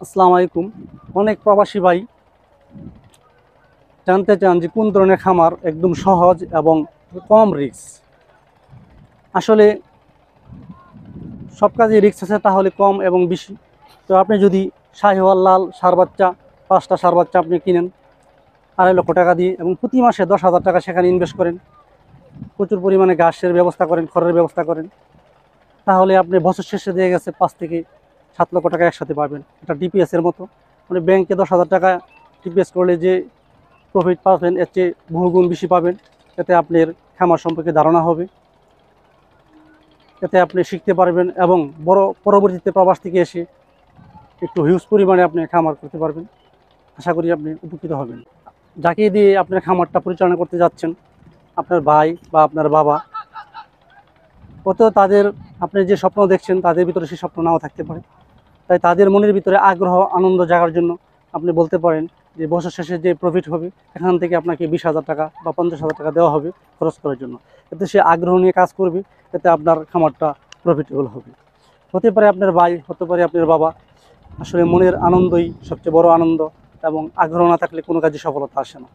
আসসালামু আলাইকুম। অনেক প্রবাসী ভাই জানতে চান যে কোন ধরনের খামার একদম সহজ এবং কম রিস্ক। আসলে সব কাজে রিস্ক আছে, তাহলে কম এবং বেশি। তো আপনি যদি শাহিওয়াল লাল সার বাচ্চা 5টা সার বাচ্চা আপনি কিনেন 2.5 লক্ষ টাকা দিয়ে এবং প্রতি মাসে 10,000 টাকা সেখানে ইনভেস্ট করেন, প্রচুর পরিমাণে ঘাসের ব্যবস্থা করেন, খড়ের ব্যবস্থা করেন, তাহলে আপনি বছর শেষে দিয়ে গেছে 5 থেকে 7 লক্ষ টাকা একসাথে পাবেন। এটা ডিপিএস এর মতো, মানে ব্যাংকে 10,000 টাকা ডিপিএস করলে যে প্রফিট পাবেন এর চেয়ে বহুগুণ বেশি পাবেন। এতে আপনার খামার সম্পর্কে ধারণা হবে, এতে আপনি শিখতে পারবেন এবং পরবর্তীতে প্রবাস থেকে এসে একটু হিউজ পরিমাণে আপনি খামার করতে পারবেন। আশা করি আপনি উপকৃত হবেন। যাকে দিয়ে আপনার খামারটা পরিচালনা করতে যাচ্ছেন, আপনার ভাই বা আপনার বাবা, কত তাদের আপনি যে স্বপ্ন দেখছেন তাদের ভিতরে সেই স্বপ্ন নাও থাকতে পারে। তাই তাদের মনের ভিতরে আগ্রহ আনন্দ জাগার জন্য আপনি বলতে পারেন যে বছর শেষে যে প্রফিট হবে এখান থেকে আপনাকে 20,000 টাকা বা 50,000 টাকা দেওয়া হবে খরচ করার জন্য। এতে সে আগ্রহ নিয়ে কাজ করবে, এতে আপনার খামারটা প্রফিটেবল হবে। হতে পারে আপনার ভাই, হতে পারে আপনার বাবা। আসলে মনের আনন্দই সবচেয়ে বড় আনন্দ, এবং আগ্রহ না থাকলে কোনো কাজে সফলতা আসে না।